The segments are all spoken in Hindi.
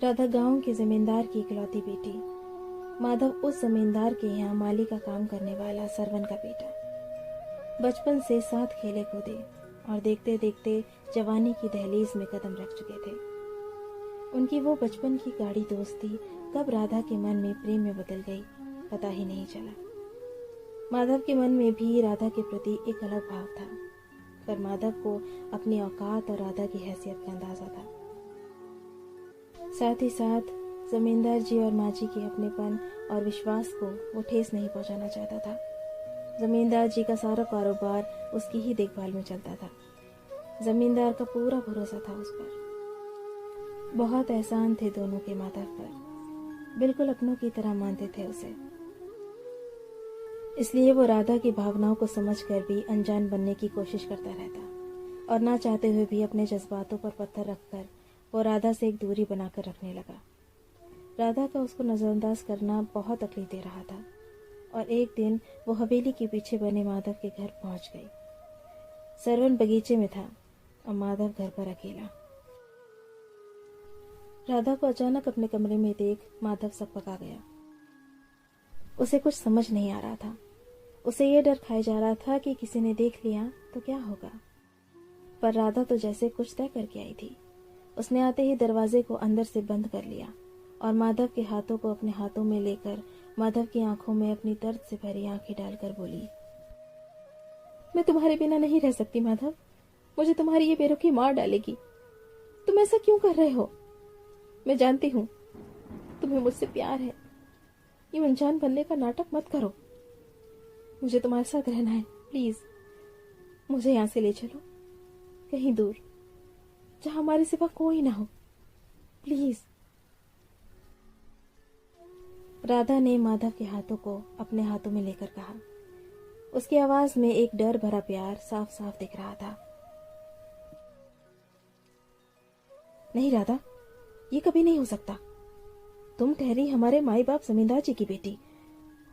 राधा गांव के जमींदार की इकलौती बेटी। माधव उस जमींदार के यहाँ माली का काम करने वाला सरवन का बेटा। बचपन से साथ खेले कूदे और देखते देखते जवानी की दहलीज में कदम रख चुके थे। उनकी वो बचपन की गाढ़ी दोस्ती कब राधा के मन में प्रेम में बदल गई पता ही नहीं चला। माधव के मन में भी राधा के प्रति एक अलग भाव था, पर माधव को अपनी औकात और राधा की हैसियत का अंदाजा था। साथ ही साथ जमींदार जी और माँ जी के अपनेपन और विश्वास को वो ठेस नहीं पहुंचाना चाहता था। जमींदार जी का सारा कारोबार उसकी ही देखभाल में चलता था। जमींदार का पूरा भरोसा था उस पर। बहुत एहसान थे दोनों के माधव पर, बिल्कुल अपनों की तरह मानते थे उसे। इसलिए वो राधा की भावनाओं को समझकर भी अनजान बनने की कोशिश करता रहता और ना चाहते हुए भी अपने जज्बातों पर पत्थर रखकर वो राधा से एक दूरी बनाकर रखने लगा। राधा का उसको नजरअंदाज करना बहुत तकलीफ दे रहा था और एक दिन वो हवेली के पीछे बने माधव के घर पहुंच गई। सरवन बगीचे में था और माधव घर पर अकेला। राधा को अचानक अपने कमरे में देख माधव सकपका गया। उसे कुछ समझ नहीं आ रहा था। उसे ये डर खाया जा रहा था कि किसी ने देख लिया तो क्या होगा। पर राधा तो जैसे कुछ तय करके आई थी। उसने आते ही दरवाजे को अंदर से बंद कर लिया और माधव के हाथों को अपने हाथों में लेकर माधव की आंखों में अपनी दर्द से भरी आंखें डालकर बोली, मैं तुम्हारे बिना नहीं रह सकती माधव। मुझे तुम्हारी ये बेरुखी मार डालेगी। तुम ऐसा क्यों कर रहे हो? मैं जानती हूँ तुम्हें मुझसे प्यार है। ये अनजान बनने का नाटक मत करो। मुझे तुम्हारे साथ रहना है। प्लीज मुझे यहाँ से ले चलो, कहीं दूर, जहां हमारे सिवा कोई ना हो। प्लीज। राधा ने माधव के हाथों को अपने हाथों में लेकर कहा। उसकी आवाज में एक डर भरा प्यार साफ साफ दिख रहा था। नहीं राधा, ये कभी नहीं हो सकता। तुम ठहरी हमारे माई बाप जमींदार जी की बेटी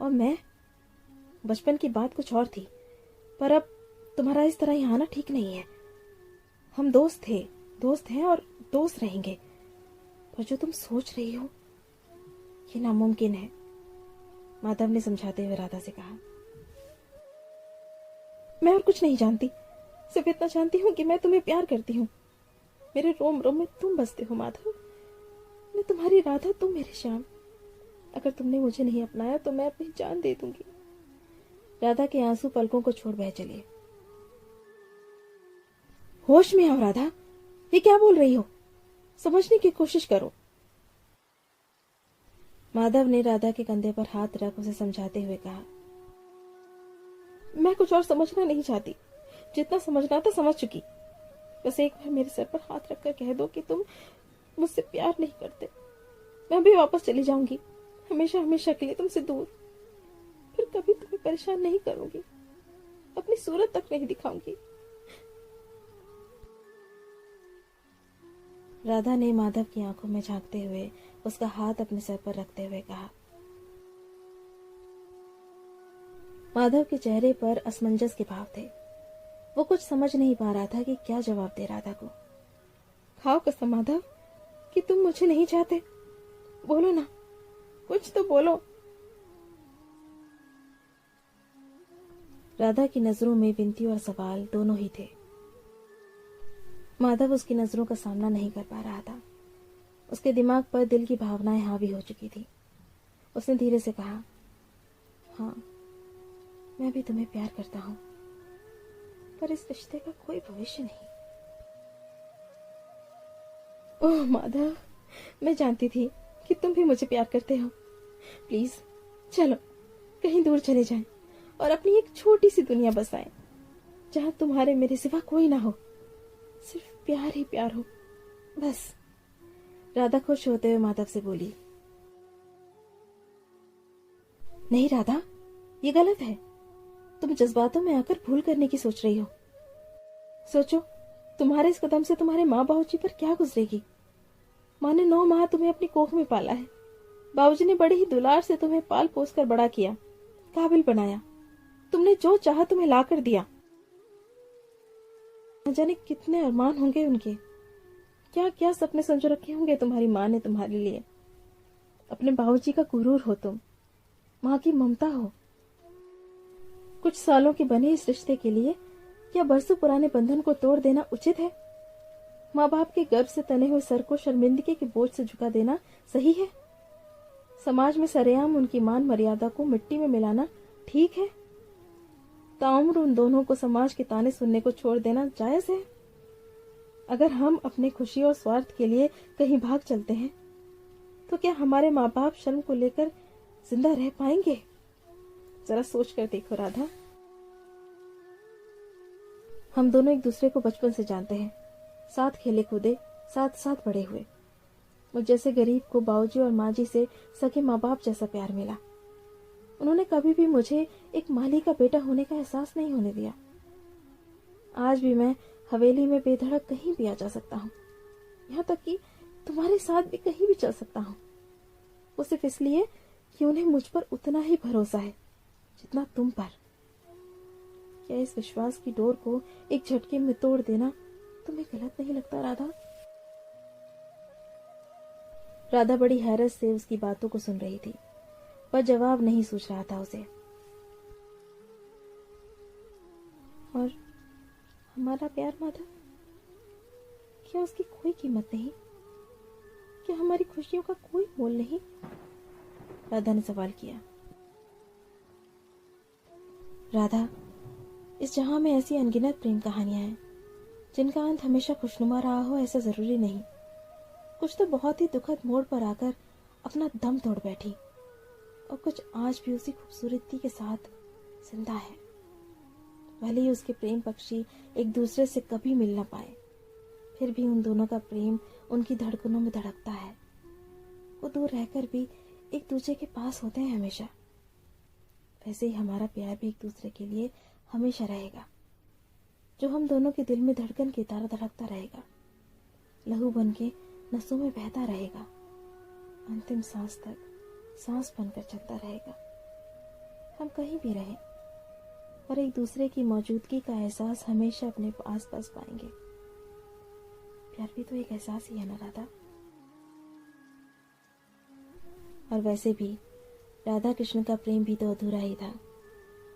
और मैं, बचपन की बात कुछ और थी, पर अब तुम्हारा इस तरह यहाँ आना ठीक नहीं है। हम दोस्त थे, दोस्त हैं और दोस्त रहेंगे, पर जो तुम सोच रही हो ये नामुमकिन है। माधव ने समझाते हुए राधा से कहा, मैं और कुछ नहीं जानती, सिर्फ इतना जानती हूँ कि मैं तुम्हें प्यार करती हूँ। मेरे रोम रोम में तुम बसते हो माधव। मैं तुम्हारी राधा, तुम मेरे श्याम। अगर तुमने मुझे नहीं अपनाया तो मैं अपनी जान दे दूंगी। राधा के आंसू पलकों को छोड़ बह चले। होश में आओ राधा, ये क्या बोल रही हो? समझने की कोशिश करो। माधव ने राधा के कंधे पर हाथ रख उसे समझाते हुए कहा, मैं कुछ और समझना नहीं चाहती। जितना समझना था समझ चुकी। बस एक बार मेरे सर पर हाथ रखकर कह दो कि तुम मुझसे प्यार नहीं करते। मैं अभी वापस चली जाऊंगी, हमेशा हमेशा के लिए तुमसे दूर। फिर कभी तुम्हें परेशान नहीं करूंगी, अपनी सूरत तक नहीं दिखाऊंगी। राधा ने माधव की आंखों में झांकते हुए उसका हाथ अपने सर पर रखते हुए कहा। माधव के चेहरे पर असमंजस के भाव थे। वो कुछ समझ नहीं पा रहा था कि क्या जवाब दे राधा को। खाओ कसम माधव कि तुम मुझे नहीं चाहते। बोलो ना, कुछ तो बोलो। राधा की नजरों में विनती और सवाल दोनों ही थे। माधव उसकी नजरों का सामना नहीं कर पा रहा था। उसके दिमाग पर दिल की भावनाएं हावी हो चुकी थी। उसने धीरे से कहा, हाँ, मैं भी तुम्हें प्यार करता हूं, पर इस रिश्ते का कोई भविष्य नहीं। ओह माधव, मैं जानती थी कि तुम भी मुझे प्यार करते हो। प्लीज चलो, कहीं दूर चले जाएं और अपनी एक छोटी सी दुनिया बसाएं, जहां तुम्हारे मेरे सिवा कोई ना हो, सिर्फ प्यार ही प्यार हो, बस। राधा खुश होते हुए माधव से बोली, नहीं राधा, ये गलत है। तुम जज्बातों में आकर भूल करने की सोच रही हो। सोचो, तुम्हारे इस कदम से तुम्हारे माँ बाबूजी पर क्या गुजरेगी। माँ ने 9 माह तुम्हें अपनी कोख में पाला है। बाबूजी ने बड़े ही दुलार से तुम्हें पाल पोस कर बड़ा किया, काबिल बनाया। तुमने जो चाहा तुम्हें ला कर दिया। न जाने कितने अरमान होंगे उनके, क्या क्या सपने संजो रखे होंगे तुम्हारी माँ ने तुम्हारे लिए। अपने बाबूजी का गुरूर हो तुम, माँ की ममता हो। कुछ सालों के बने इस रिश्ते के लिए क्या बरसों पुराने बंधन को तोड़ देना उचित है? माँ बाप के गर्भ से तने हुए सर को शर्मिंदगी के बोझ से झुका देना सही है? समाज में सरेआम उनकी मान मर्यादा को मिट्टी में मिलाना ठीक है? ताउम्र उन दोनों को समाज के ताने सुनने को छोड़ देना जायज है? अगर हम अपने खुशी और स्वार्थ के लिए कहीं भाग चलते हैं तो क्या हमारे माँ बाप शर्म को लेकर जिंदा रह पाएंगे? जरा सोच कर देखो राधा। हम दोनों एक दूसरे को बचपन से जानते हैं, साथ खेले कूदे, साथ साथ बड़े हुए। मुझ जैसे गरीब को बाबूजी और माँ जी से सगे माँ बाप जैसा प्यार मिला। उन्होंने कभी भी मुझे एक माली का बेटा होने का एहसास नहीं होने दिया। आज भी मैं हवेली में बेधड़क कहीं भी आ जा सकता हूँ, यहाँ तक कि तुम्हारे साथ भी कहीं भी चल सकता हूँ। वो सिर्फ इसलिए कि उन्हें मुझ पर उतना ही भरोसा है जितना तुम पर। क्या इस विश्वास की डोर को एक झटके में तोड़ देना तुम्हें गलत नहीं लगता राधा? राधा बड़ी हैरत से उसकी बातों को सुन रही थी, पर जवाब नहीं सूझ रहा था उसे। और हमारा प्यार माधव, क्या उसकी कोई कीमत नहीं? क्या हमारी खुशियों का कोई मोल नहीं? राधा ने सवाल किया। राधा, इस जहां में ऐसी अनगिनत प्रेम कहानियां हैं जिनका अंत हमेशा खुशनुमा रहा हो, ऐसा जरूरी नहीं। कुछ तो बहुत ही दुखद मोड़ पर आकर अपना दम तोड़ बैठी, और कुछ आज भी उसी खूबसूरती के साथ जिंदा है। भले ही उसके प्रेम पक्षी एक दूसरे से कभी मिल न पाए, फिर भी उन दोनों का प्रेम उनकी धड़कनों में धड़कता है। वो दूर रहकर भी एक दूसरे के पास होते हैं हमेशा। वैसे ही हमारा प्यार भी एक दूसरे के लिए हमेशा रहेगा, जो हम दोनों के दिल में धड़कन की तरह धड़कता रहेगा, लहू बन के नसों में बहता रहेगा, अंतिम सांस तक सांस बनकर चलता रहेगा। हम कहीं भी रहें और एक दूसरे की मौजूदगी का एहसास हमेशा अपने आस पास पाएंगे। प्यार भी तो एक एहसास ही है ना राधा? और वैसे भी राधा कृष्ण का प्रेम भी तो अधूरा ही था,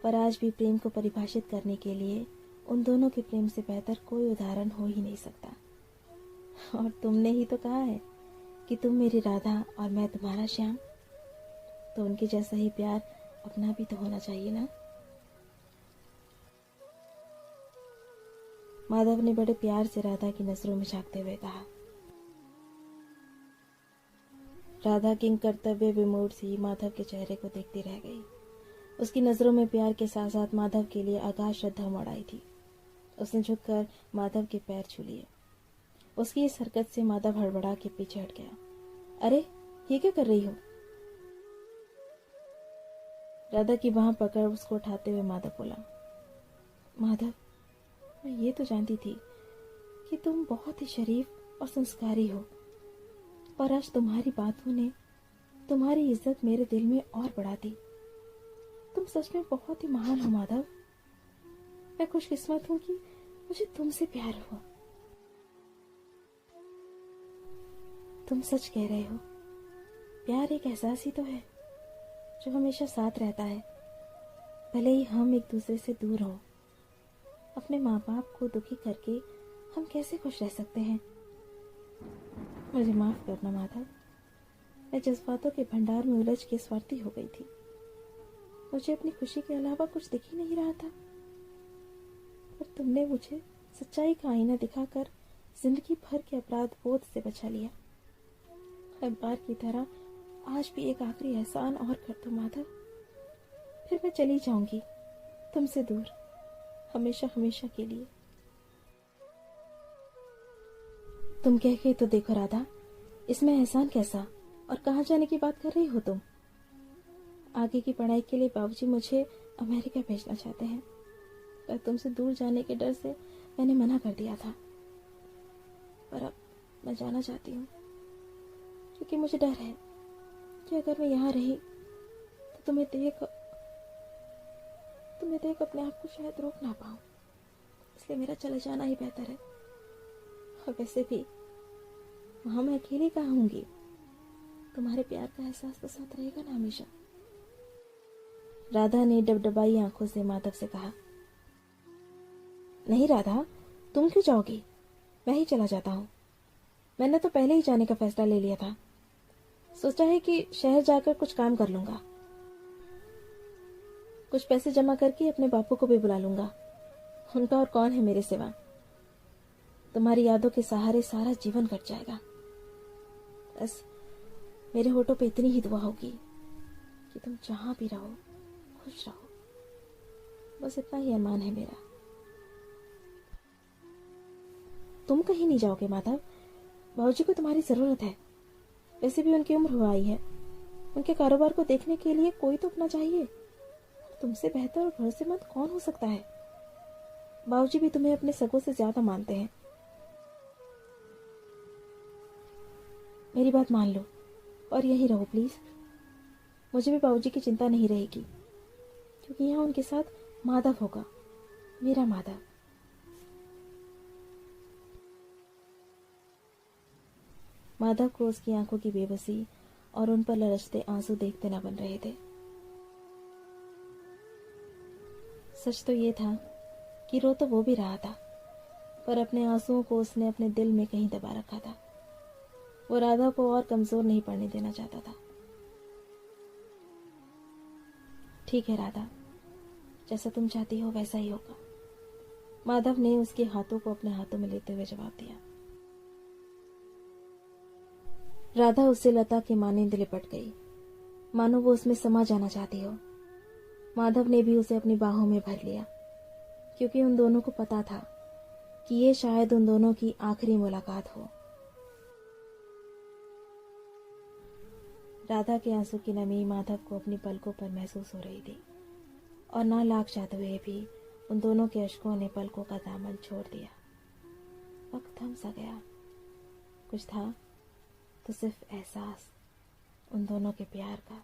पर आज भी प्रेम को परिभाषित करने के लिए उन दोनों के प्रेम से बेहतर कोई उदाहरण हो ही नहीं सकता। और तुमने ही तो कहा है कि तुम मेरी राधा और मैं तुम्हारा श्याम, तो उनके जैसा ही प्यार अपना भी तो होना चाहिए ना? माधव ने बड़े प्यार से राधा की नजरों में झांकते हुए कहा। राधा किंग कर्तव्य विमूढ़ सी माधव के चेहरे को देखती रह गई। उसकी नजरों में प्यार के साथ साथ माधव के लिए अगाध श्रद्धा उमड़ आई थी। उसने झुककर माधव के पैर छू लिए। उसकी इस हरकत से माधव हड़बड़ा के पीछे हट गया। अरे, ये क्या कर रही हो? राधा की बांह पकड़ उसको उठाते हुए माधव बोला। माधव, मैं ये तो जानती थी कि तुम बहुत ही शरीफ और संस्कारी हो, पर आज तुम्हारी बातों ने तुम्हारी इज्जत मेरे दिल में और बढ़ा दी। तुम सच में बहुत ही महान हो माधव। मैं खुशकिस्मत हूं कि मुझे तुमसे प्यार हुआ। तुम सच कह रहे हो, प्यार एक एहसास ही तो है जो हमेशा साथ रहता है, भले ही हम एक दूसरे से दूर हों। अपने माँ बाप को दुखी करके हम कैसे खुश रह सकते हैं? मुझे माफ करना माधव, मैं जज्बातों के भंडार में उलझ के स्वार्थी हो गई थी। मुझे अपनी खुशी के अलावा कुछ दिख ही नहीं रहा था, पर तुमने मुझे सच्चाई का आईना दिखाकर जिंदगी भर के अपराध बोध से बचा लिया। हर बार की तरह आज भी एक आखिरी एहसान और कर दो माधव, फिर मैं चली जाऊंगी तुमसे दूर, हमेशा हमेशा के लिए। तुम कह के तो देखो राधा, इसमें एहसान कैसा और कहाँ जाने की बात कर रही हो तुम? आगे की पढ़ाई के लिए बाबूजी मुझे अमेरिका भेजना चाहते हैं, पर तुमसे दूर जाने के डर से मैंने मना कर दिया था। पर अब मैं जाना चाहती हूँ, क्योंकि मुझे डर है कि अगर मैं यहाँ रही तो तुम्हें देख अपने आप को शायद रोक ना पाऊँ, इसलिए मेरा चले जाना ही बेहतर है। और वैसे भी वहां मैं अकेली कहाँ होंगी? तुम्हारे प्यार का एहसास तो साथ रहेगा ना हमेशा। राधा ने डबडबाई आंखों से माधव से कहा। नहीं राधा, तुम क्यों जाओगी? मैं ही चला जाता हूँ। मैंने तो पहले ही जाने का फैसला ले लिया था। सोचा है कि शहर जाकर कुछ काम कर लूंगा, कुछ पैसे जमा करके अपने बापू को भी बुला लूंगा। उनका और कौन है मेरे सिवा। तुम्हारी यादों के सहारे सारा जीवन कट जाएगा। बस मेरे होठों पे इतनी ही दुआ होगी कि तुम जहां भी रहो खुश रहो। बस इतना ही अरमान है मेरा। तुम कहीं नहीं जाओगे माधव। बाबूजी को तुम्हारी जरूरत है। वैसे भी उनकी उम्र हुआ आई है। उनके कारोबार को देखने के लिए कोई तो अपना चाहिए। तुमसे बेहतर और भरोसेमंद कौन हो सकता है? बाबूजी भी तुम्हें अपने सगों से ज्यादा मानते हैं। मेरी बात मान लो और यहीं रहो प्लीज। मुझे भी बाबूजी की चिंता नहीं रहेगी, क्योंकि यहाँ उनके साथ माधव होगा, मेरा माधव। माधव को उसकी आंखों की बेबसी और उन पर लरसते आंसू देखते न बन रहे थे। सच तो ये था कि रो तो वो भी रहा था, पर अपने आंसुओं को उसने अपने दिल में कहीं दबा रखा था। वो राधा को और कमजोर नहीं पड़ने देना चाहता था। ठीक है राधा, जैसा तुम चाहती हो वैसा ही होगा, माधव ने उसके हाथों को अपने हाथों में लेते हुए जवाब दिया। राधा उससे लता के मानिंद लिपट गई, मानो वो उसमें समा जाना चाहती हो। माधव ने भी उसे अपनी बाहों में भर लिया, क्योंकि उन दोनों को पता था कि ये शायद उन दोनों की आखिरी मुलाकात हो। राधा के आंसू की नमी माधव को अपनी पलकों पर महसूस हो रही थी, और ना लाख चाहते हुए भी उन दोनों के अश्कों ने पलकों का दामन छोड़ दिया। वक्त थम सा गया। कुछ था तो सिर्फ एहसास उन दोनों के प्यार का।